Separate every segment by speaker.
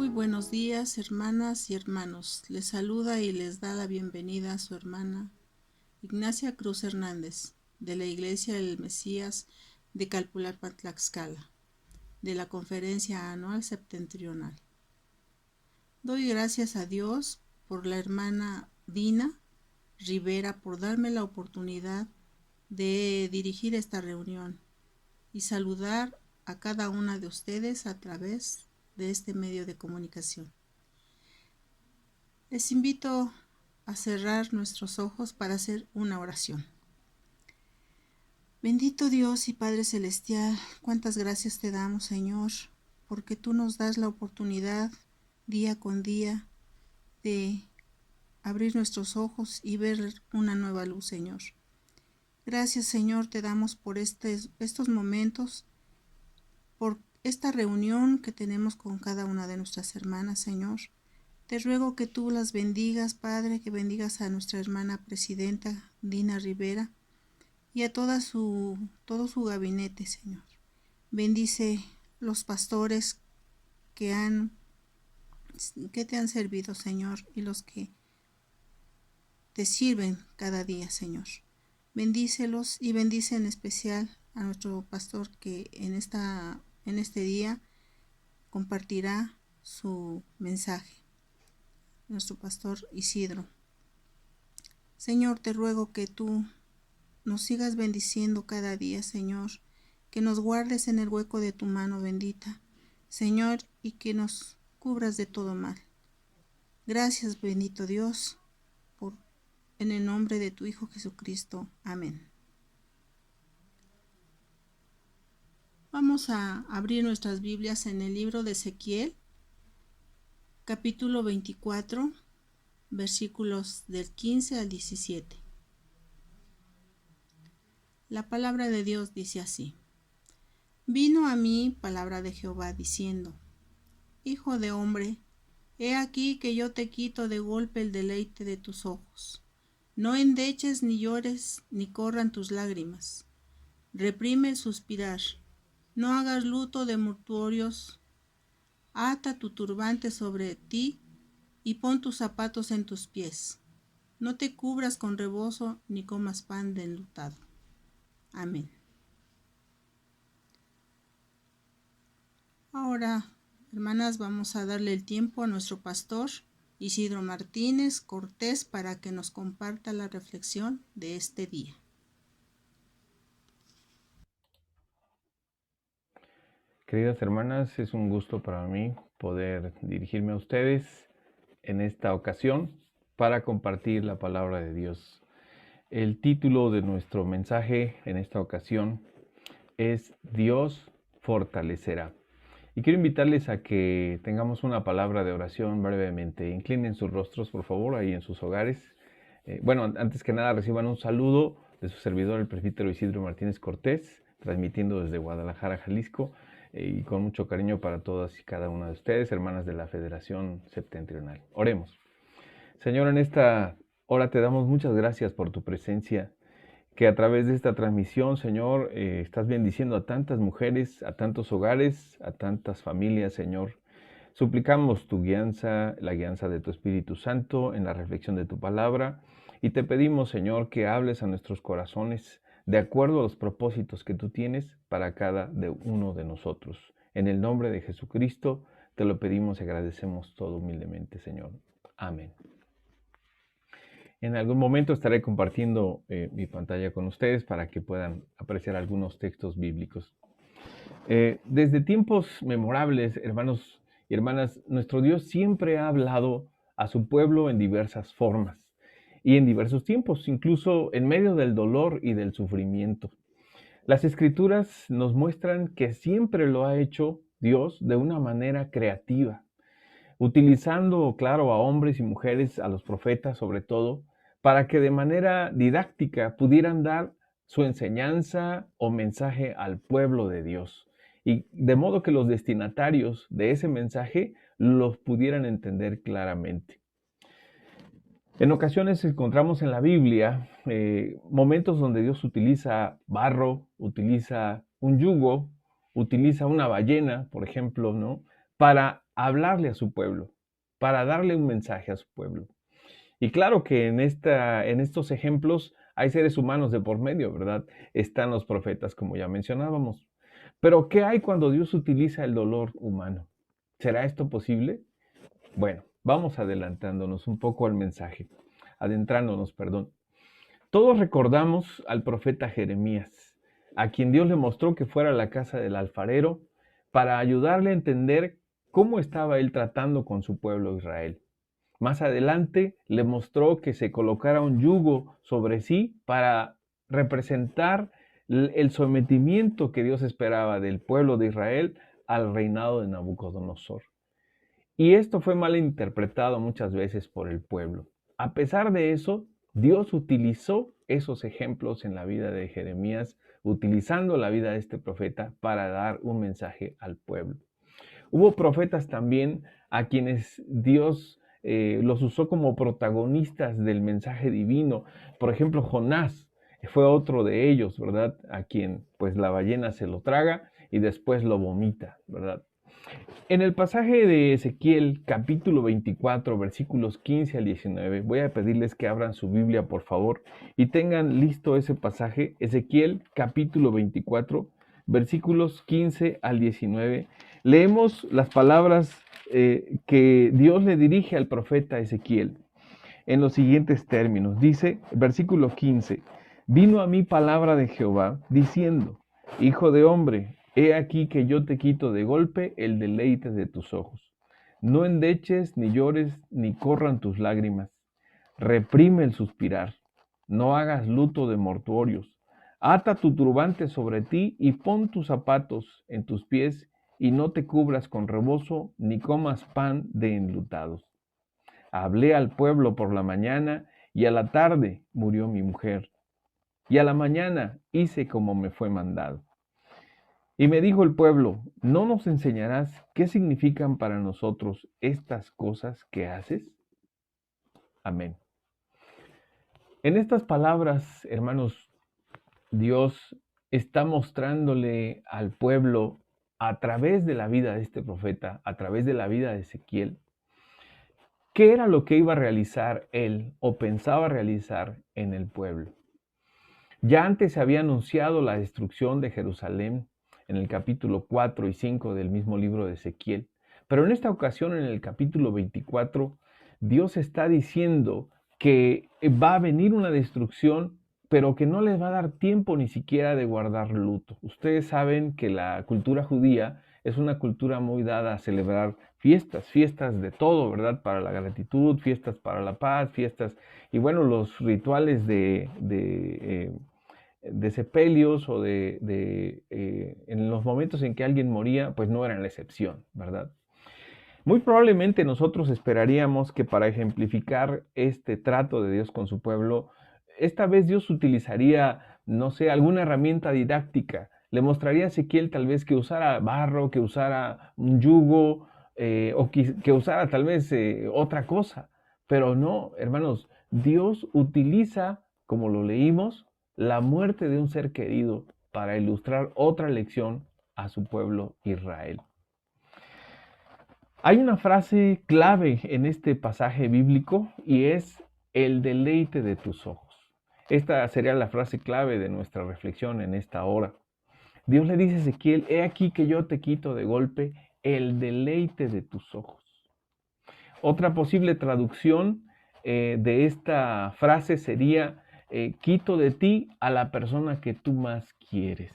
Speaker 1: Muy buenos días, hermanas y hermanos. Les saluda y les da la bienvenida a su hermana Ignacia Cruz Hernández, de la Iglesia del Mesías de Calpulalpan, Tlaxcala, de la Conferencia Anual Septentrional. Doy gracias a Dios por la hermana Dina Rivera por darme la oportunidad de dirigir esta reunión y saludar a cada una de ustedes a través de este medio de comunicación. Les invito a cerrar nuestros ojos para hacer una oración. Bendito Dios y Padre Celestial, cuántas gracias te damos, Señor, porque tú nos das la oportunidad día con día de abrir nuestros ojos y ver una nueva luz, Señor. Gracias, Señor, te damos por estos momentos, por esta reunión que tenemos con cada una de nuestras hermanas, Señor. Te ruego que tú las bendigas, Padre, que bendigas a nuestra hermana presidenta Dina Rivera y a todo su gabinete, Señor. Bendice los pastores que te han servido, Señor, y los que te sirven cada día, Señor. Bendícelos y bendice en especial a nuestro pastor que en este día compartirá su mensaje, nuestro pastor Isidro. Señor, te ruego que tú nos sigas bendiciendo cada día, Señor, que nos guardes en el hueco de tu mano bendita, Señor, y que nos cubras de todo mal. Gracias, bendito Dios, en el nombre de tu Hijo Jesucristo. Amén. Vamos a abrir nuestras Biblias en el libro de Ezequiel, capítulo 24, versículos del 15 al 17. La palabra de Dios dice así: Vino a mí palabra de Jehová diciendo: Hijo de hombre, he aquí que yo te quito de golpe el deleite de tus ojos. No endeches ni llores ni corran tus lágrimas. Reprime el suspirar. No hagas luto de mortuorios. Ata tu turbante sobre ti y pon tus zapatos en tus pies. No te cubras con rebozo ni comas pan de enlutado. Amén. Ahora, hermanas, vamos a darle el tiempo a nuestro pastor Isidro Martínez Cortés para que nos comparta la reflexión de este día.
Speaker 2: Queridas hermanas, es un gusto para mí poder dirigirme a ustedes en esta ocasión para compartir la palabra de Dios. El título de nuestro mensaje en esta ocasión es Dios fortalecerá. Y quiero invitarles a que tengamos una palabra de oración brevemente. Inclinen sus rostros, por favor, ahí en sus hogares. Antes que nada, reciban un saludo de su servidor, el presbítero Isidro Martínez Cortés, transmitiendo desde Guadalajara, Jalisco, y con mucho cariño para todas y cada una de ustedes, hermanas de la Federación Septentrional. Oremos. Señor, en esta hora te damos muchas gracias por tu presencia, que a través de esta transmisión, Señor, estás bendiciendo a tantas mujeres, a tantos hogares, a tantas familias, Señor. Suplicamos tu guianza, la guianza de tu Espíritu Santo en la reflexión de tu palabra, y te pedimos, Señor, que hables a nuestros corazones de acuerdo a los propósitos que tú tienes para cada de uno de nosotros. En el nombre de Jesucristo te lo pedimos y agradecemos todo humildemente, Señor. Amén. En algún momento estaré compartiendo mi pantalla con ustedes para que puedan apreciar algunos textos bíblicos. Desde tiempos memorables, hermanos y hermanas, nuestro Dios siempre ha hablado a su pueblo en diversas formas y en diversos tiempos, incluso en medio del dolor y del sufrimiento. Las Escrituras nos muestran que siempre lo ha hecho Dios de una manera creativa, utilizando, claro, a hombres y mujeres, a los profetas sobre todo, para que de manera didáctica pudieran dar su enseñanza o mensaje al pueblo de Dios, y de modo que los destinatarios de ese mensaje los pudieran entender claramente. En ocasiones encontramos en la Biblia momentos donde Dios utiliza barro, utiliza un yugo, utiliza una ballena, por ejemplo, ¿no?, para hablarle a su pueblo, para darle un mensaje a su pueblo. Y claro que en estos ejemplos hay seres humanos de por medio, ¿verdad? Están los profetas, como ya mencionábamos. Pero ¿qué hay cuando Dios utiliza el dolor humano? ¿Será esto posible? Bueno, vamos adelantándonos un poco al mensaje, adentrándonos, perdón. Todos recordamos al profeta Jeremías, a quien Dios le mostró que fuera a la casa del alfarero para ayudarle a entender cómo estaba él tratando con su pueblo Israel. Más adelante le mostró que se colocara un yugo sobre sí para representar el sometimiento que Dios esperaba del pueblo de Israel al reinado de Nabucodonosor. Y esto fue mal interpretado muchas veces por el pueblo. A pesar de eso, Dios utilizó esos ejemplos en la vida de Jeremías, utilizando la vida de este profeta para dar un mensaje al pueblo. Hubo profetas también a quienes Dios los usó como protagonistas del mensaje divino. Por ejemplo, Jonás fue otro de ellos, ¿verdad? A quien pues la ballena se lo traga y después lo vomita, ¿verdad? En el pasaje de Ezequiel, capítulo 24, versículos 15 al 19, voy a pedirles que abran su Biblia, por favor, y tengan listo ese pasaje, Ezequiel, capítulo 24, versículos 15 al 19. Leemos las palabras que Dios le dirige al profeta Ezequiel en los siguientes términos. Dice, versículo 15, vino a mí palabra de Jehová, diciendo, hijo de hombre, he aquí que yo te quito de golpe el deleite de tus ojos. No endeches, ni llores, ni corran tus lágrimas. Reprime el suspirar. No hagas luto de mortuorios. Ata tu turbante sobre ti y pon tus zapatos en tus pies y no te cubras con rebozo, ni comas pan de enlutados. Hablé al pueblo por la mañana y a la tarde murió mi mujer. Y a la mañana hice como me fue mandado. Y me dijo el pueblo, ¿no nos enseñarás qué significan para nosotros estas cosas que haces? Amén. En estas palabras, hermanos, Dios está mostrándole al pueblo a través de la vida de este profeta, a través de la vida de Ezequiel, qué era lo que iba a realizar él o pensaba realizar en el pueblo. Ya antes se había anunciado la destrucción de Jerusalén en el capítulo 4 y 5 del mismo libro de Ezequiel, pero en esta ocasión, en el capítulo 24, Dios está diciendo que va a venir una destrucción, pero que no les va a dar tiempo ni siquiera de guardar luto. Ustedes saben que la cultura judía es una cultura muy dada a celebrar fiestas de todo, ¿verdad? Para la gratitud, fiestas para la paz, fiestas, y bueno, los rituales de sepelios o en los momentos en que alguien moría, pues no eran la excepción, ¿verdad? Muy probablemente nosotros esperaríamos que para ejemplificar este trato de Dios con su pueblo, esta vez Dios utilizaría, no sé, alguna herramienta didáctica. Le mostraría a Ezequiel tal vez que usara barro, que usara un yugo, o que usara tal vez otra cosa. Pero no, hermanos, Dios utiliza, como lo leímos, la muerte de un ser querido para ilustrar otra lección a su pueblo Israel. Hay una frase clave en este pasaje bíblico y es el deleite de tus ojos. Esta sería la frase clave de nuestra reflexión en esta hora. Dios le dice a Ezequiel, he aquí que yo te quito de golpe el deleite de tus ojos. Otra posible traducción de esta frase sería, quito de ti a la persona que tú más quieres.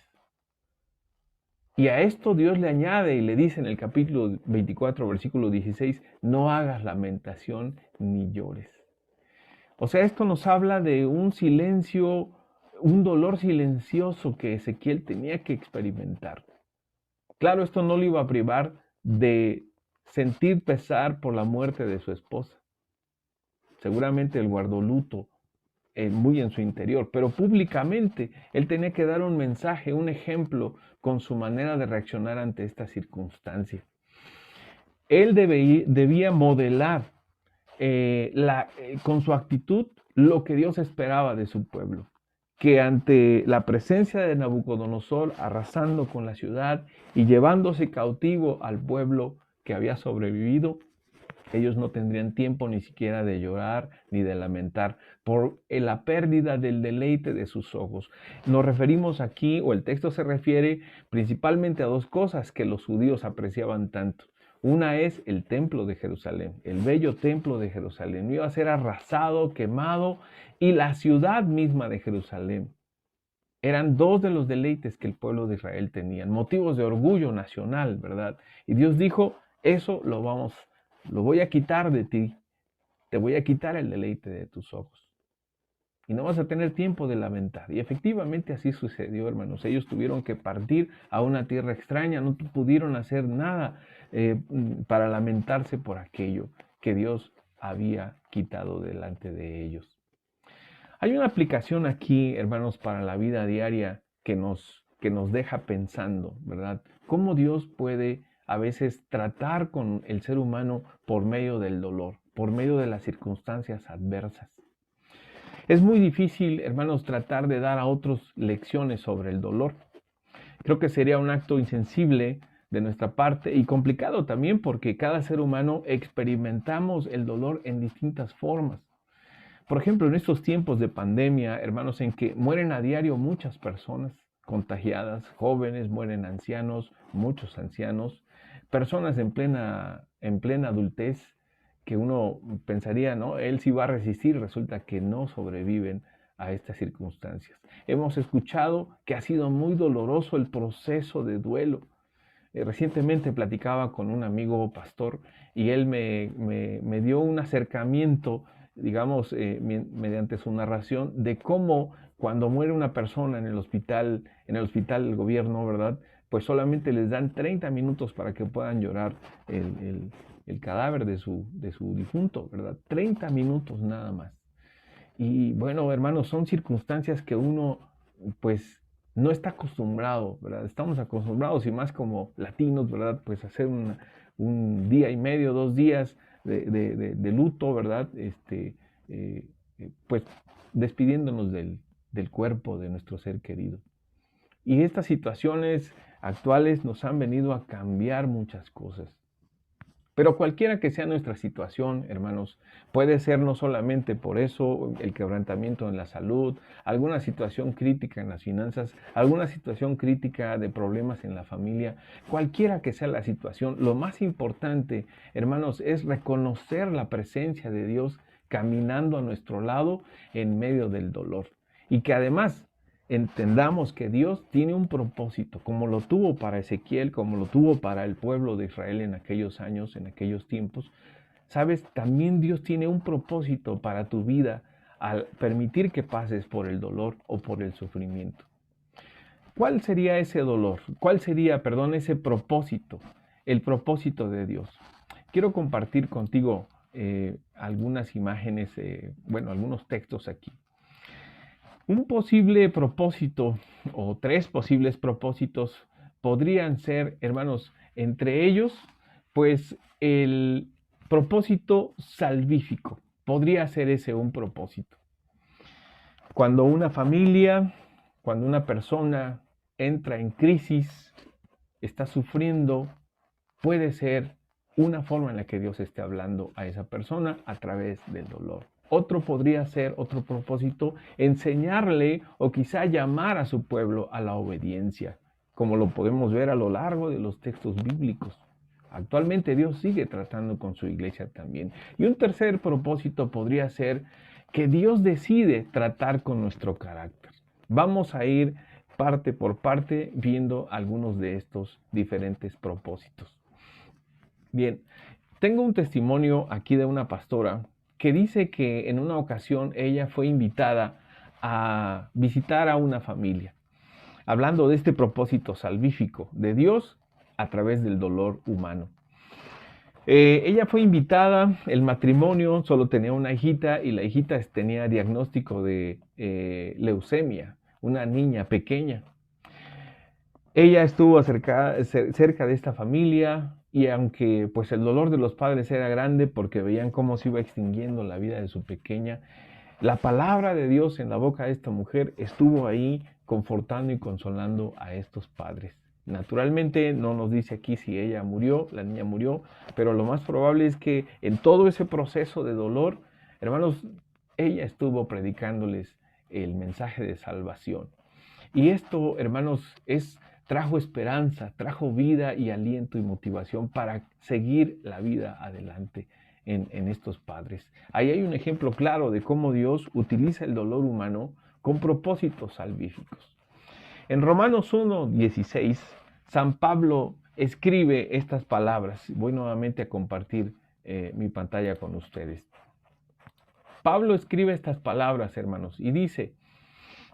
Speaker 2: Y a esto Dios le añade y le dice en el capítulo 24, versículo 16, no hagas lamentación ni llores. O sea, esto nos habla de un silencio, un dolor silencioso que Ezequiel tenía que experimentar. Claro, esto no lo iba a privar de sentir pesar por la muerte de su esposa. Seguramente él guardó luto muy en su interior, pero públicamente él tenía que dar un mensaje, un ejemplo con su manera de reaccionar ante esta circunstancia. Él debía modelar con su actitud lo que Dios esperaba de su pueblo, que ante la presencia de Nabucodonosor arrasando con la ciudad y llevándose cautivo al pueblo, que había sobrevivido, ellos no tendrían tiempo ni siquiera de llorar ni de lamentar por la pérdida del deleite de sus ojos. Nos referimos aquí, o el texto se refiere principalmente a dos cosas que los judíos apreciaban tanto. Una es el templo de Jerusalén, el bello templo de Jerusalén. Iba a ser arrasado, quemado, y la ciudad misma de Jerusalén. Eran dos de los deleites que el pueblo de Israel tenía, motivos de orgullo nacional, ¿verdad? Y Dios dijo, eso lo voy a quitar de ti, te voy a quitar el deleite de tus ojos. Y no vas a tener tiempo de lamentar. Y efectivamente así sucedió, hermanos. Ellos tuvieron que partir a una tierra extraña, no pudieron hacer nada para lamentarse por aquello que Dios había quitado delante de ellos. Hay una aplicación aquí, hermanos, para la vida diaria que nos deja pensando, ¿verdad? Cómo Dios puede a veces tratar con el ser humano por medio del dolor, por medio de las circunstancias adversas. Es muy difícil, hermanos, tratar de dar a otros lecciones sobre el dolor. Creo que sería un acto insensible de nuestra parte y complicado también porque cada ser humano experimentamos el dolor en distintas formas. Por ejemplo, en estos tiempos de pandemia, hermanos, en que mueren a diario muchas personas contagiadas, jóvenes, mueren ancianos, muchos ancianos, personas en plena adultez, que uno pensaría, ¿no? Él sí va a resistir, resulta que no sobreviven a estas circunstancias. Hemos escuchado que ha sido muy doloroso el proceso de duelo. Recientemente platicaba con un amigo pastor y él me dio un acercamiento, digamos, mediante su narración, de cómo cuando muere una persona en el hospital del gobierno, ¿verdad? Pues solamente les dan 30 minutos para que puedan llorar el cadáver de su difunto, ¿verdad? 30 minutos nada más. Y bueno, hermanos, son circunstancias que uno, pues, no está acostumbrado, ¿verdad? Estamos acostumbrados, y más como latinos, ¿verdad? Pues hacer un día y medio, 2 días de luto, ¿verdad? Pues despidiéndonos del cuerpo de nuestro ser querido. Y estas situaciones actuales nos han venido a cambiar muchas cosas. Pero cualquiera que sea nuestra situación, hermanos, puede ser no solamente por eso el quebrantamiento en la salud, alguna situación crítica en las finanzas, alguna situación crítica de problemas en la familia, cualquiera que sea la situación, lo más importante, hermanos, es reconocer la presencia de Dios caminando a nuestro lado en medio del dolor. Y que además entendamos que Dios tiene un propósito, como lo tuvo para Ezequiel, como lo tuvo para el pueblo de Israel en aquellos años, en aquellos tiempos. Sabes, también Dios tiene un propósito para tu vida al permitir que pases por el dolor o por el sufrimiento. ¿Cuál sería ese dolor? ¿Cuál sería, ese propósito? El propósito de Dios. Quiero compartir contigo algunas imágenes, algunos textos aquí. Un posible propósito o 3 posibles propósitos podrían ser, hermanos, entre ellos, pues el propósito salvífico. Podría ser ese un propósito. Cuando una familia, cuando una persona entra en crisis, está sufriendo, puede ser una forma en la que Dios esté hablando a esa persona a través del dolor. Otro podría ser, otro propósito, enseñarle o quizá llamar a su pueblo a la obediencia, como lo podemos ver a lo largo de los textos bíblicos. Actualmente Dios sigue tratando con su iglesia también. Y un tercer propósito podría ser que Dios decide tratar con nuestro carácter. Vamos a ir parte por parte viendo algunos de estos diferentes propósitos. Bien, tengo un testimonio aquí de una pastora que dice que en una ocasión ella fue invitada a visitar a una familia, hablando de este propósito salvífico de Dios a través del dolor humano. Ella fue invitada, el matrimonio solo tenía una hijita y la hijita tenía diagnóstico de leucemia, una niña pequeña. Ella estuvo cerca de esta familia y aunque pues el dolor de los padres era grande porque veían cómo se iba extinguiendo la vida de su pequeña, la palabra de Dios en la boca de esta mujer estuvo ahí confortando y consolando a estos padres. Naturalmente no nos dice aquí si ella murió, la niña murió, pero lo más probable es que en todo ese proceso de dolor, hermanos, ella estuvo predicándoles el mensaje de salvación. Y esto, hermanos, trajo esperanza, trajo vida y aliento y motivación para seguir la vida adelante en estos padres. Ahí hay un ejemplo claro de cómo Dios utiliza el dolor humano con propósitos salvíficos. En Romanos 1:16, San Pablo escribe estas palabras. Voy nuevamente a compartir mi pantalla con ustedes. Pablo escribe estas palabras, hermanos, y dice: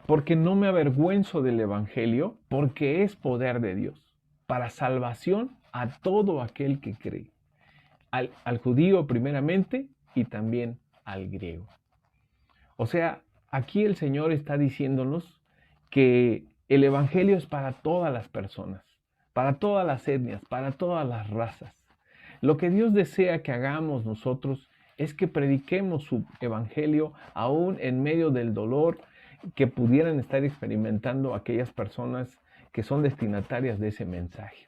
Speaker 2: porque no me avergüenzo del Evangelio, porque es poder de Dios, para salvación a todo aquel que cree, al judío primeramente y también al griego. O sea, aquí el Señor está diciéndonos que el Evangelio es para todas las personas, para todas las etnias, para todas las razas. Lo que Dios desea que hagamos nosotros es que prediquemos su Evangelio aún en medio del dolor que pudieran estar experimentando aquellas personas que son destinatarias de ese mensaje.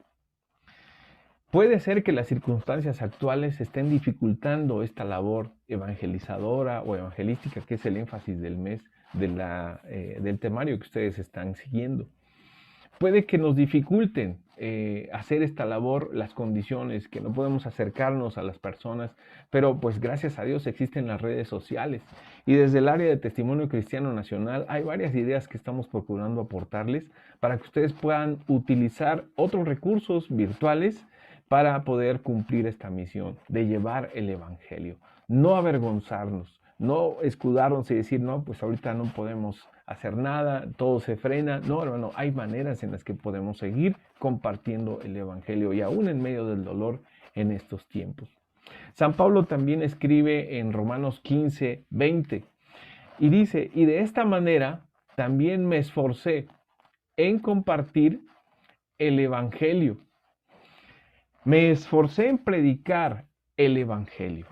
Speaker 2: Puede ser que las circunstancias actuales estén dificultando esta labor evangelizadora o evangelística, que es el énfasis del mes del temario que ustedes están siguiendo. Puede que nos dificulten hacer esta labor las condiciones, que no podemos acercarnos a las personas, pero pues gracias a Dios existen las redes sociales y desde el área de Testimonio Cristiano Nacional hay varias ideas que estamos procurando aportarles para que ustedes puedan utilizar otros recursos virtuales para poder cumplir esta misión de llevar el Evangelio, no avergonzarnos, no escudarnos y decir, no, pues ahorita no podemos hacer nada, todo se frena. No, hermano, hay maneras en las que podemos seguir compartiendo el Evangelio y aún en medio del dolor en estos tiempos. San Pablo también escribe en Romanos 15:20 y dice, y de esta manera también me esforcé en compartir el Evangelio. Me esforcé en predicar el Evangelio.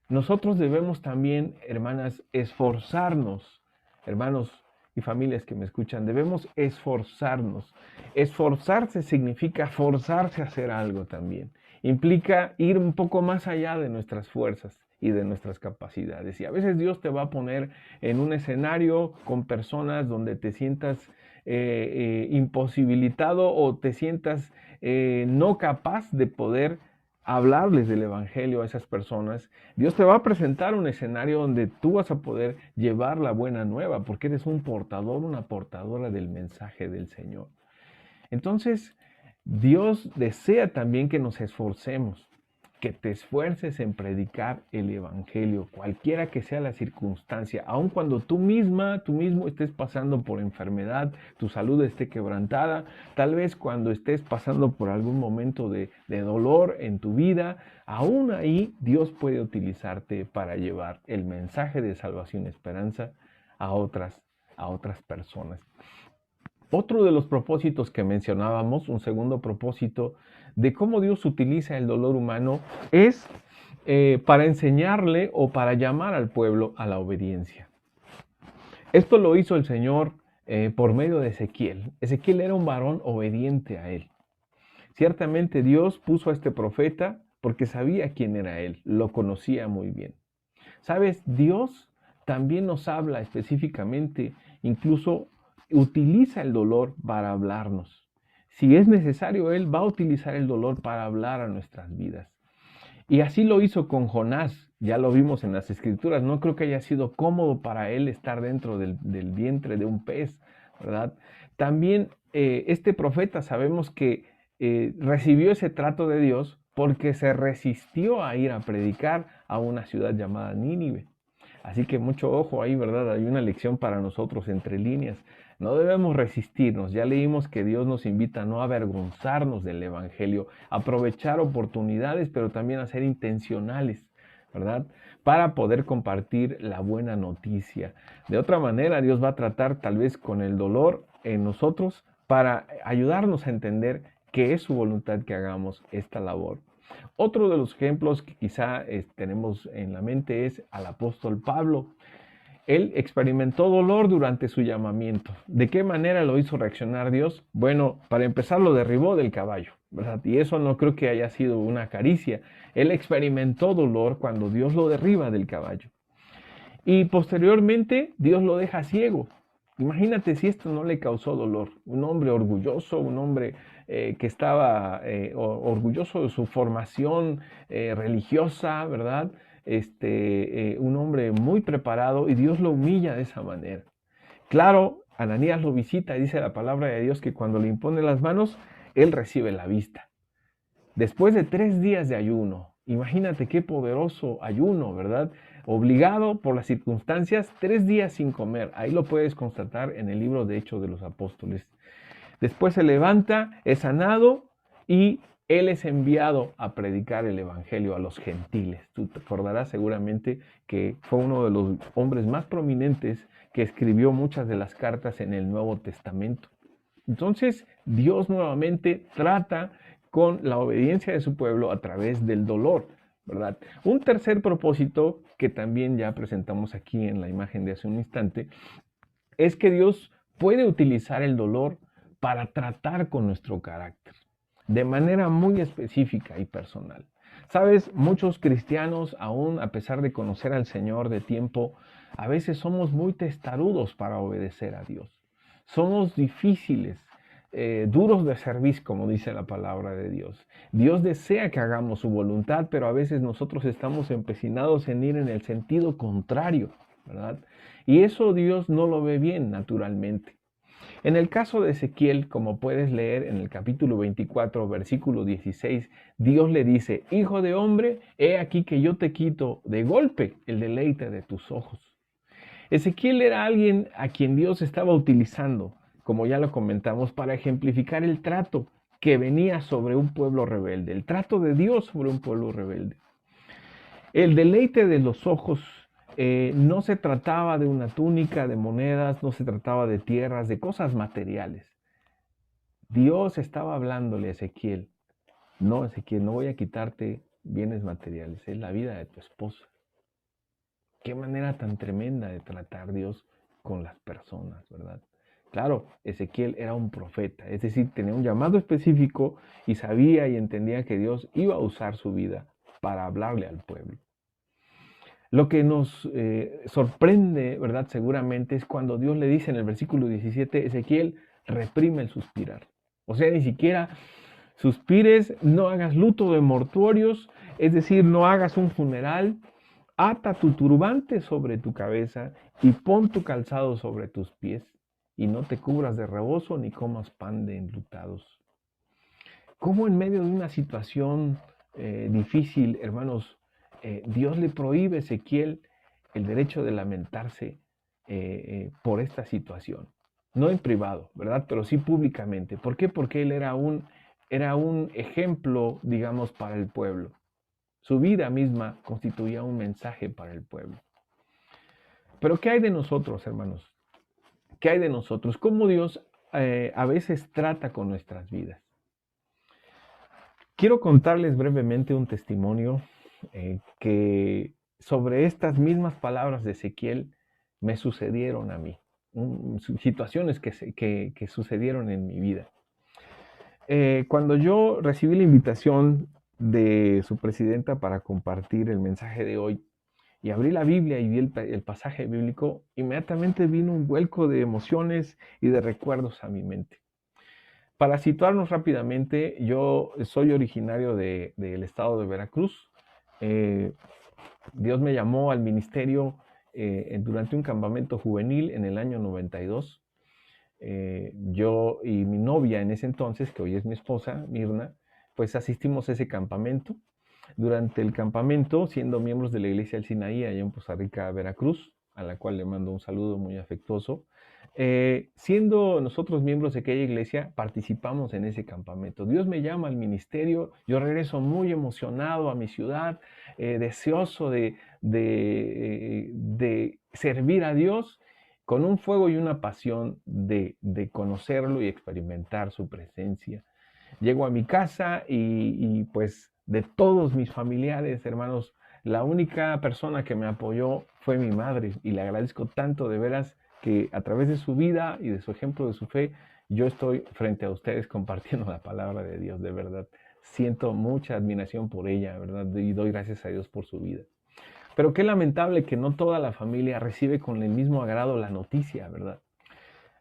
Speaker 2: Nosotros debemos también, hermanas, esforzarnos, hermanos y familias que me escuchan, debemos esforzarnos. Esforzarse significa forzarse a hacer algo también. Implica ir un poco más allá de nuestras fuerzas y de nuestras capacidades. Y a veces Dios te va a poner en un escenario con personas donde te sientas imposibilitado o te sientas no capaz de poder hablarles del Evangelio a esas personas. Dios te va a presentar un escenario donde tú vas a poder llevar la buena nueva, porque eres un portador, una portadora del mensaje del Señor. Entonces, Dios desea también que nos esforcemos, que te esfuerces en predicar el Evangelio, cualquiera que sea la circunstancia, aun cuando tú mismo estés pasando por enfermedad, tu salud esté quebrantada, tal vez cuando estés pasando por algún momento de dolor en tu vida, aún ahí Dios puede utilizarte para llevar el mensaje de salvación y esperanza a otras personas. Otro de los propósitos que mencionábamos, un segundo propósito de cómo Dios utiliza el dolor humano, es para enseñarle o para llamar al pueblo a la obediencia. Esto lo hizo el Señor por medio de Ezequiel. Ezequiel era un varón obediente a él. Ciertamente Dios puso a este profeta porque sabía quién era él, lo conocía muy bien. ¿Sabes? Dios también nos habla específicamente, incluso utiliza el dolor para hablarnos. Si es necesario, Él va a utilizar el dolor para hablar a nuestras vidas. Y así lo hizo con Jonás, ya lo vimos en las Escrituras. No creo que haya sido cómodo para él estar dentro del vientre de un pez, ¿verdad? También este profeta sabemos que recibió ese trato de Dios porque se resistió a ir a predicar a una ciudad llamada Nínive. Así que mucho ojo ahí, ¿verdad? Hay una lección para nosotros entre líneas. No debemos resistirnos. Ya leímos que Dios nos invita a no avergonzarnos del Evangelio, a aprovechar oportunidades, pero también a ser intencionales, ¿verdad? Para poder compartir la buena noticia. De otra manera, Dios va a tratar tal vez con el dolor en nosotros para ayudarnos a entender que es su voluntad que hagamos esta labor. Otro de los ejemplos que quizá tenemos en la mente es al apóstol Pablo. Él experimentó dolor durante su llamamiento. ¿De qué manera lo hizo reaccionar Dios? Bueno, para empezar lo derribó del caballo, ¿verdad? Y eso no creo que haya sido una caricia. Él experimentó dolor cuando Dios lo derriba del caballo. Y posteriormente Dios lo deja ciego. Imagínate si esto no le causó dolor. Un hombre orgulloso, un hombre que estaba orgulloso de su formación religiosa, ¿verdad? Un hombre muy preparado y Dios lo humilla de esa manera. Claro, Ananías lo visita y dice la palabra de Dios que cuando le impone las manos, él recibe la vista. Después de 3 días de ayuno, imagínate qué poderoso ayuno, ¿verdad? Obligado por las circunstancias, 3 días sin comer. Ahí lo puedes constatar en el libro de Hechos de los Apóstoles. Después se levanta, es sanado y él es enviado a predicar el evangelio a los gentiles. Tú te acordarás seguramente que fue uno de los hombres más prominentes que escribió muchas de las cartas en el Nuevo Testamento. Entonces, Dios nuevamente trata con la obediencia de su pueblo a través del dolor, ¿verdad? Un tercer propósito que también ya presentamos aquí en la imagen de hace un instante es que Dios puede utilizar el dolor para tratar con nuestro carácter de manera muy específica y personal. Sabes, muchos cristianos, aún a pesar de conocer al Señor de tiempo, a veces somos muy testarudos para obedecer a Dios. Somos difíciles, duros de cerviz, como dice la palabra de Dios. Dios desea que hagamos su voluntad, pero a veces nosotros estamos empecinados en ir en el sentido contrario, ¿verdad? Y eso Dios no lo ve bien naturalmente. En el caso de Ezequiel, como puedes leer en el capítulo 24, versículo 16, Dios le dice, hijo de hombre, he aquí que yo te quito de golpe el deleite de tus ojos. Ezequiel era alguien a quien Dios estaba utilizando, como ya lo comentamos, para ejemplificar el trato que venía sobre un pueblo rebelde, el trato de Dios sobre un pueblo rebelde. El deleite de los ojos no se trataba de una túnica, de monedas, no se trataba de tierras, de cosas materiales. Dios estaba hablándole a Ezequiel, no, Ezequiel, no voy a quitarte bienes materiales, es la vida de tu esposa. Qué manera tan tremenda de tratar Dios con las personas, ¿verdad? Claro, Ezequiel era un profeta, es decir, tenía un llamado específico y sabía y entendía que Dios iba a usar su vida para hablarle al pueblo. Lo que nos sorprende, ¿verdad? Seguramente es cuando Dios le dice en el versículo 17, Ezequiel, reprime el suspirar. O sea, ni siquiera suspires, no hagas luto de mortuorios, es decir, no hagas un funeral, ata tu turbante sobre tu cabeza y pon tu calzado sobre tus pies y no te cubras de rebozo ni comas pan de enlutados. ¿Cómo en medio de una situación difícil, hermanos, Dios le prohíbe a Ezequiel el derecho de lamentarse por esta situación? No en privado, ¿verdad? Pero sí públicamente. ¿Por qué? Porque él era un ejemplo, digamos, para el pueblo. Su vida misma constituía un mensaje para el pueblo. Pero ¿qué hay de nosotros, hermanos? ¿Qué hay de nosotros? ¿Cómo Dios a veces trata con nuestras vidas? Quiero contarles brevemente un testimonio que sobre estas mismas palabras de Ezequiel me sucedieron a mí, situaciones que sucedieron en mi vida. Cuando yo recibí la invitación de su presidenta para compartir el mensaje de hoy y abrí la Biblia y vi el pasaje bíblico, inmediatamente vino un vuelco de emociones y de recuerdos a mi mente. Para situarnos rápidamente, yo soy originario del estado de Veracruz. Dios me llamó al ministerio durante un campamento juvenil en el año 92. Yo y mi novia en ese entonces, que hoy es mi esposa, Mirna, pues asistimos a ese campamento. Durante el campamento, siendo miembros de la iglesia del Sinaí, allá en Poza Rica, Veracruz, a la cual le mando un saludo muy afectuoso, siendo nosotros miembros de aquella iglesia, participamos en ese campamento. Dios me llama al ministerio, yo regreso muy emocionado a mi ciudad, deseoso de servir a Dios, con un fuego y una pasión de conocerlo y experimentar su presencia. Llego a mi casa y pues de todos mis familiares, hermanos, La única persona que me apoyó fue mi madre y le agradezco tanto de veras que a través de su vida y de su ejemplo de su fe, yo estoy frente a ustedes compartiendo la palabra de Dios, de verdad. Siento mucha admiración por ella, ¿verdad? Y doy gracias a Dios por su vida. Pero qué lamentable que no toda la familia recibe con el mismo agrado la noticia, ¿verdad?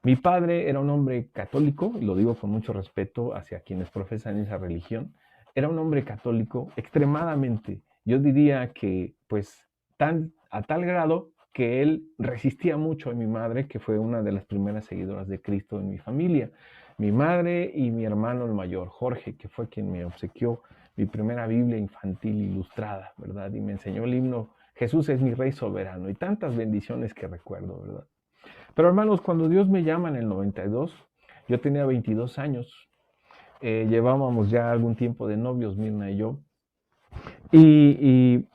Speaker 2: Mi padre era un hombre católico, y lo digo con mucho respeto hacia quienes profesan esa religión. Era un hombre católico extremadamente, yo diría que pues a tal grado que él resistía mucho a mi madre, que fue una de las primeras seguidoras de Cristo en mi familia. Mi madre y mi hermano el mayor, Jorge, que fue quien me obsequió mi primera Biblia infantil ilustrada, ¿verdad? Y me enseñó el himno Jesús es mi Rey soberano y tantas bendiciones que recuerdo, ¿verdad? Pero hermanos, cuando Dios me llama en el 92, yo tenía 22 años, llevábamos ya algún tiempo de novios, Mirna y yo, y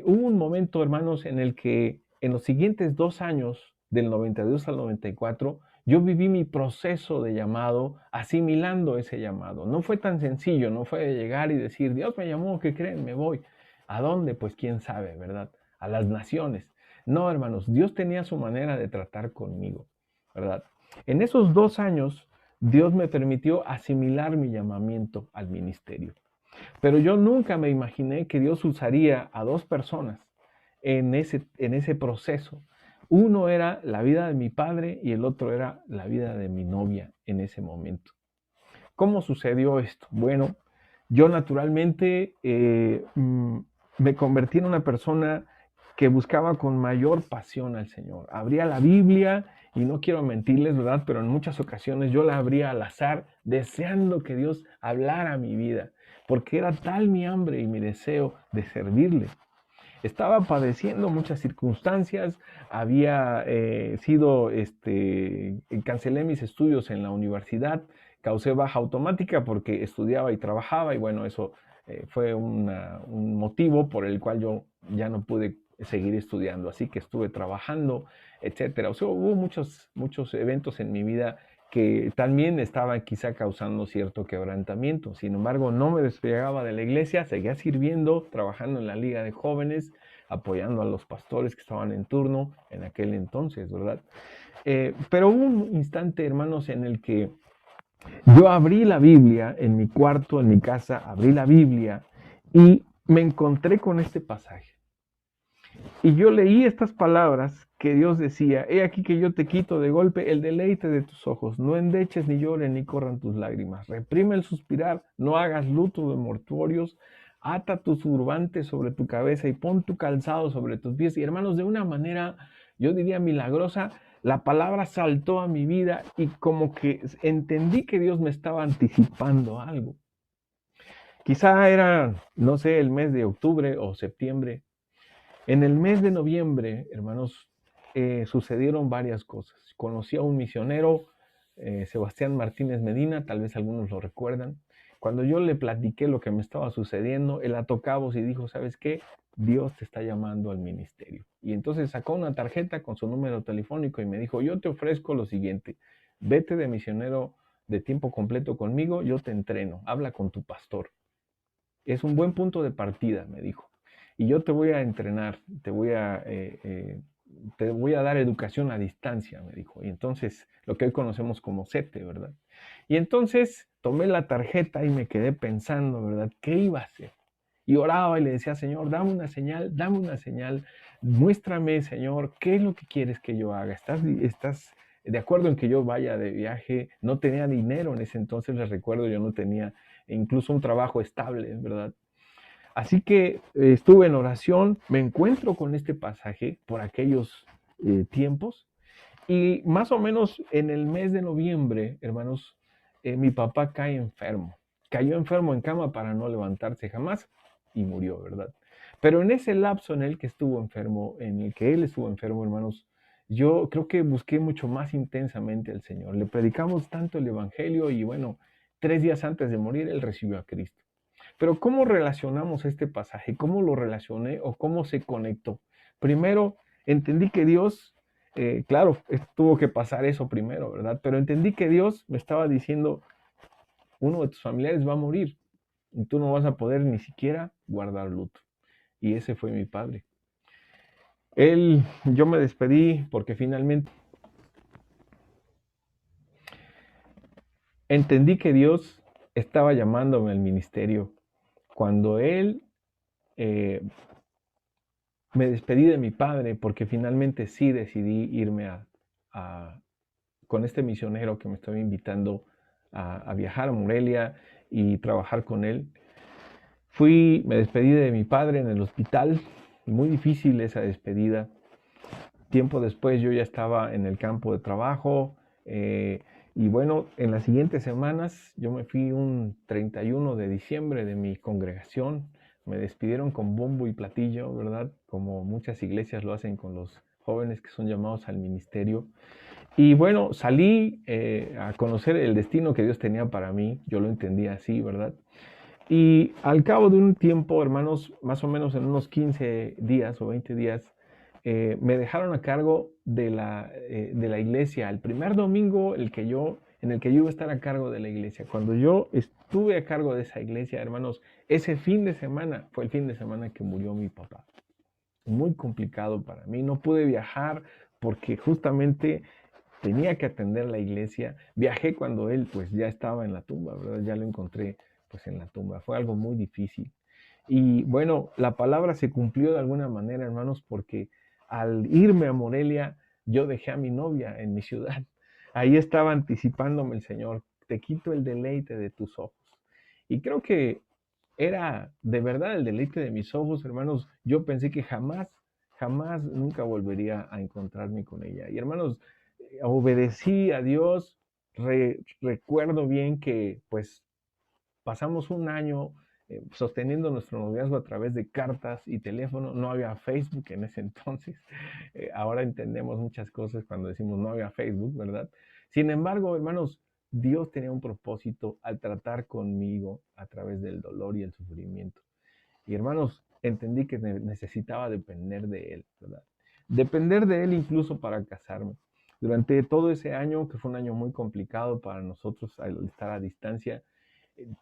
Speaker 2: hubo un momento, hermanos, en el que en los siguientes 2 años, del 92 al 94, yo viví mi proceso de llamado asimilando ese llamado. No fue tan sencillo, no fue de llegar y decir, Dios me llamó, ¿qué creen? Me voy. ¿A dónde? Pues quién sabe, ¿verdad? A las naciones. No, hermanos, Dios tenía su manera de tratar conmigo, ¿verdad? En esos 2 años, Dios me permitió asimilar mi llamamiento al ministerio. Pero yo nunca me imaginé que Dios usaría a dos personas en ese proceso. Uno era la vida de mi padre y el otro era la vida de mi novia en ese momento. ¿Cómo sucedió esto? Bueno, yo naturalmente me convertí en una persona que buscaba con mayor pasión al Señor. Abría la Biblia y no quiero mentirles, ¿verdad? Pero en muchas ocasiones yo la abría al azar, deseando que Dios hablara a mi vida, porque era tal mi hambre y mi deseo de servirle. Estaba padeciendo muchas circunstancias, había cancelé mis estudios en la universidad, causé baja automática porque estudiaba y trabajaba y bueno, eso fue un motivo por el cual yo ya no pude seguir estudiando, así que estuve trabajando, etcétera. O sea, hubo muchos eventos en mi vida que también estaba quizá causando cierto quebrantamiento. Sin embargo, no me despegaba de la iglesia, seguía sirviendo, trabajando en la liga de jóvenes, apoyando a los pastores que estaban en turno en aquel entonces, ¿verdad? Pero hubo un instante, hermanos, en el que yo abrí la Biblia en mi cuarto, en mi casa, abrí la Biblia y me encontré con este pasaje. Y yo leí estas palabras que Dios decía, he aquí que yo te quito de golpe el deleite de tus ojos, no endeches ni llores ni corran tus lágrimas, reprime el suspirar, no hagas luto de mortuorios, ata tus turbantes sobre tu cabeza y pon tu calzado sobre tus pies. Y hermanos, de una manera, yo diría milagrosa, la palabra saltó a mi vida y como que entendí que Dios me estaba anticipando algo. Quizá era, no sé, el mes de octubre o septiembre. En el mes de noviembre, hermanos, sucedieron varias cosas. Conocí a un misionero, Sebastián Martínez Medina, tal vez algunos lo recuerdan. Cuando yo le platiqué lo que me estaba sucediendo, él ató cabos y dijo, ¿sabes qué? Dios te está llamando al ministerio. Y entonces sacó una tarjeta con su número telefónico y me dijo, yo te ofrezco lo siguiente, vete de misionero de tiempo completo conmigo, yo te entreno, habla con tu pastor. Es un buen punto de partida, me dijo. Y yo te voy a entrenar, te voy a dar educación a distancia, me dijo. Y entonces, lo que hoy conocemos como CETE, ¿verdad? Y entonces tomé la tarjeta y me quedé pensando, ¿verdad? ¿Qué iba a hacer? Y oraba y le decía, Señor, dame una señal, muéstrame, Señor, ¿qué es lo que quieres que yo haga? ¿Estás de acuerdo en que yo vaya de viaje? No tenía dinero en ese entonces, les recuerdo, yo no tenía incluso un trabajo estable, ¿verdad? Así que estuve en oración, me encuentro con este pasaje por aquellos tiempos y más o menos en el mes de noviembre, hermanos, mi papá cae enfermo. Cayó enfermo en cama para no levantarse jamás y murió, ¿verdad? Pero en ese lapso en el que estuvo enfermo, en el que él estuvo enfermo, hermanos, yo creo que busqué mucho más intensamente al Señor. Le predicamos tanto el Evangelio y bueno, 3 días antes de morir, él recibió a Cristo. Pero ¿cómo relacionamos este pasaje? ¿Cómo lo relacioné o cómo se conectó? Primero, entendí que Dios, claro, tuvo que pasar eso primero, ¿verdad? Pero entendí que Dios me estaba diciendo, uno de tus familiares va a morir y tú no vas a poder ni siquiera guardar luto. y ese fue mi padre. Yo me despedí porque finalmente entendí que Dios estaba llamándome al ministerio. Cuando me despedí de mi padre, porque finalmente sí decidí irme con este misionero que me estaba invitando a viajar a Morelia y trabajar con él. Me despedí de mi padre en el hospital, muy difícil esa despedida. Tiempo después yo ya estaba en el campo de trabajo, y bueno, en las siguientes semanas yo me fui un 31 de diciembre de mi congregación. Me despidieron con bombo y platillo, ¿verdad? Como muchas iglesias lo hacen con los jóvenes que son llamados al ministerio. Y bueno, salí a conocer el destino que Dios tenía para mí. Yo lo entendía así, ¿verdad? Y al cabo de un tiempo, hermanos, más o menos en unos 15 días o 20 días, me dejaron a cargo de la iglesia. El primer domingo en el que yo iba a estar a cargo de la iglesia. Cuando yo estuve a cargo de esa iglesia, hermanos, ese fin de semana fue el fin de semana que murió mi papá. Muy complicado para mí. No pude viajar porque justamente tenía que atender la iglesia. Viajé cuando él pues ya estaba en la tumba, ¿verdad? Ya lo encontré pues en la tumba. Fue algo muy difícil. Y bueno, la palabra se cumplió de alguna manera, hermanos, porque al irme a Morelia, yo dejé a mi novia en mi ciudad. Ahí estaba anticipándome el Señor, te quito el deleite de tus ojos. Y creo que era de verdad el deleite de mis ojos, hermanos. Yo pensé que jamás, jamás, nunca volvería a encontrarme con ella. Y hermanos, obedecí a Dios. Recuerdo bien que pues pasamos un año sosteniendo nuestro noviazgo a través de cartas y teléfono. No había Facebook en ese entonces. Ahora entendemos muchas cosas cuando decimos no había Facebook, ¿verdad? Sin embargo, hermanos, Dios tenía un propósito al tratar conmigo a través del dolor y el sufrimiento. Y hermanos, entendí que necesitaba depender de Él, ¿verdad? Depender de Él incluso para casarme. Durante todo ese año, que fue un año muy complicado para nosotros al estar a distancia,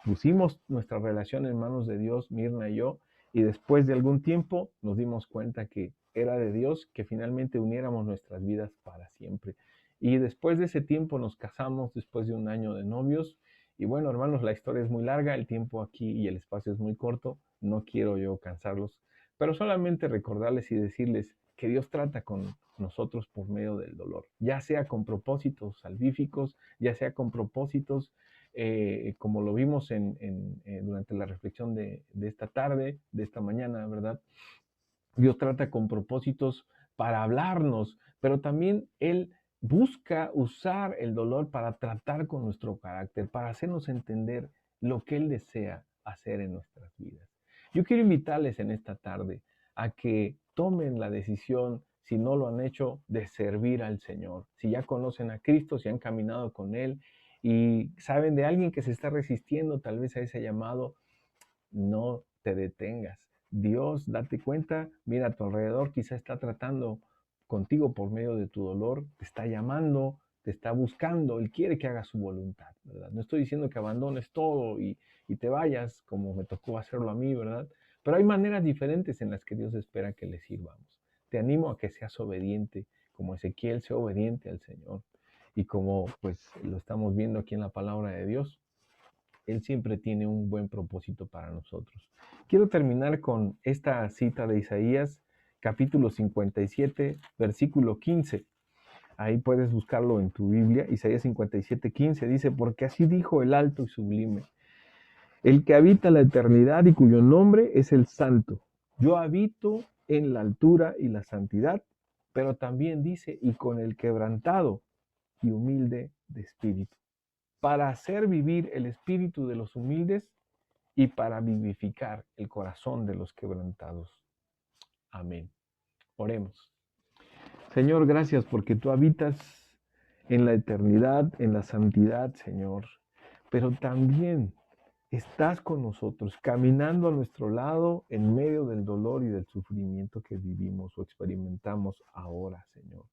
Speaker 2: pusimos nuestra relación en manos de Dios, Mirna y yo, y después de algún tiempo nos dimos cuenta que era de Dios que finalmente uniéramos nuestras vidas para siempre. Y después de ese tiempo nos casamos, después de un año de novios. Y bueno, hermanos, la historia es muy larga, el tiempo aquí y el espacio es muy corto, no quiero yo cansarlos, pero solamente recordarles y decirles que Dios trata con nosotros por medio del dolor, ya sea con propósitos salvíficos, ya sea con propósitos como lo vimos durante la reflexión de esta tarde, de esta mañana, ¿verdad? Dios trata con propósitos para hablarnos, pero también Él busca usar el dolor para tratar con nuestro carácter, para hacernos entender lo que Él desea hacer en nuestras vidas. Yo quiero invitarles en esta tarde a que tomen la decisión, si no lo han hecho, de servir al Señor. Si ya conocen a Cristo, si han caminado con Él y saben de alguien que se está resistiendo tal vez a ese llamado, no te detengas. Dios, date cuenta, mira a tu alrededor, quizá está tratando contigo por medio de tu dolor, te está llamando, te está buscando, Él quiere que hagas su voluntad, ¿verdad? No estoy diciendo que abandones todo y te vayas como me tocó hacerlo a mí, ¿verdad? Pero hay maneras diferentes en las que Dios espera que le sirvamos. Te animo a que seas obediente, como Ezequiel, sea obediente al Señor. Y como pues lo estamos viendo aquí en la palabra de Dios, Él siempre tiene un buen propósito para nosotros. Quiero terminar con esta cita de Isaías, capítulo 57, versículo 15. Ahí puedes buscarlo en tu Biblia. Isaías 57, 15 dice, porque así dijo el alto y sublime, el que habita la eternidad y cuyo nombre es el Santo. Yo habito en la altura y la santidad, pero también dice, y con el quebrantado y humilde de espíritu, para hacer vivir el espíritu de los humildes y para vivificar el corazón de los quebrantados. Amén. Oremos. Señor, gracias porque tú habitas en la eternidad, en la santidad, Señor, pero también estás con nosotros, caminando a nuestro lado en medio del dolor y del sufrimiento que vivimos o experimentamos ahora, Señor.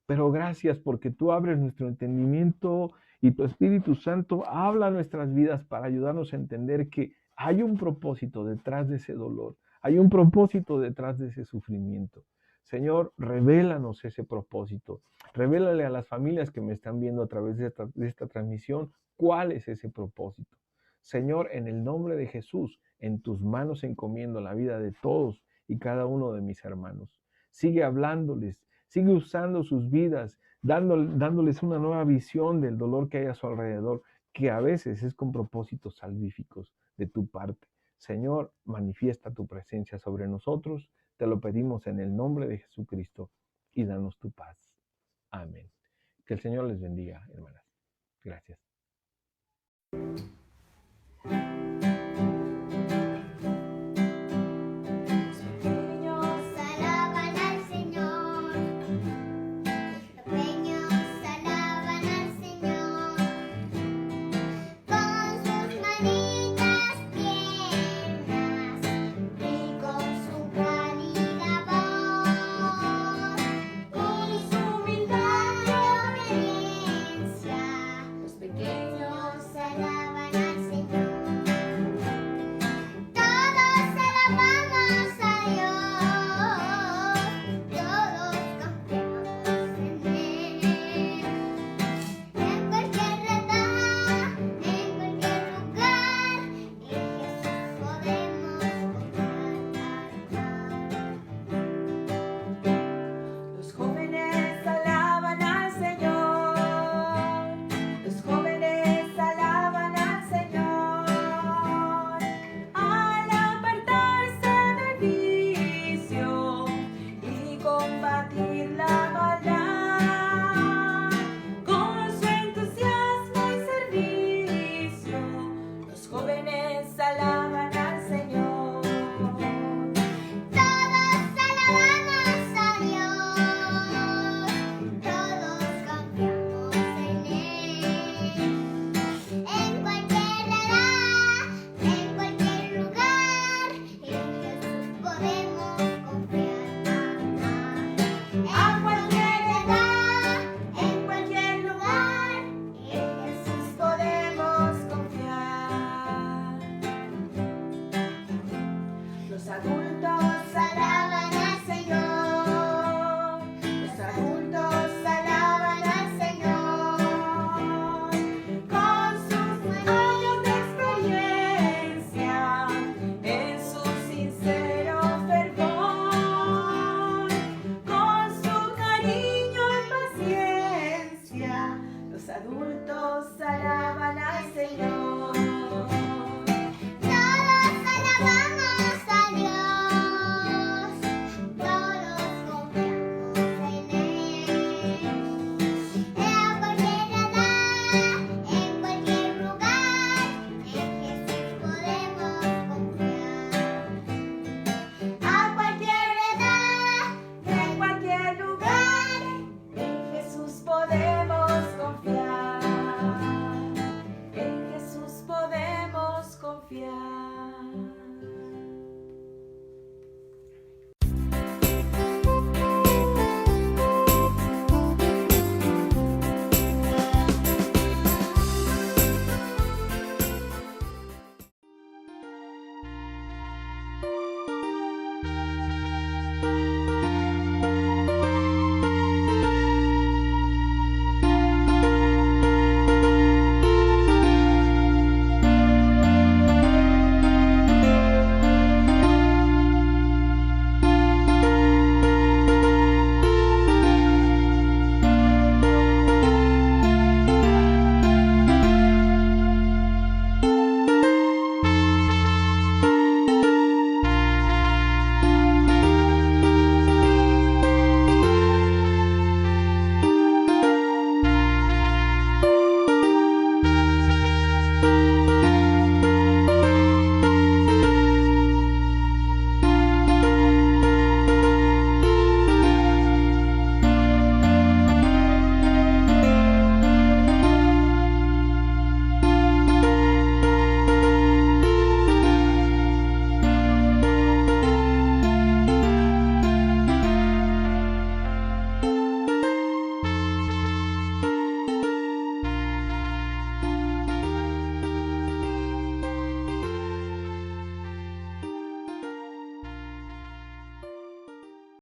Speaker 2: Pero gracias porque tú abres nuestro entendimiento y tu Espíritu Santo habla a nuestras vidas para ayudarnos a entender que hay un propósito detrás de ese dolor. Hay un propósito detrás de ese sufrimiento. Señor, revélanos ese propósito. Revélale a las familias que me están viendo a través de esta transmisión cuál es ese propósito. Señor, en el nombre de Jesús, en tus manos encomiendo la vida de todos y cada uno de mis hermanos. Sigue hablándoles, sigue usando sus vidas, dándoles una nueva visión del dolor que hay a su alrededor, que a veces es con propósitos salvíficos de tu parte. Señor, manifiesta tu presencia sobre nosotros. Te lo pedimos en el nombre de Jesucristo y danos tu paz. Amén. Que el Señor les bendiga, hermanas. Gracias.
Speaker 3: Confiar.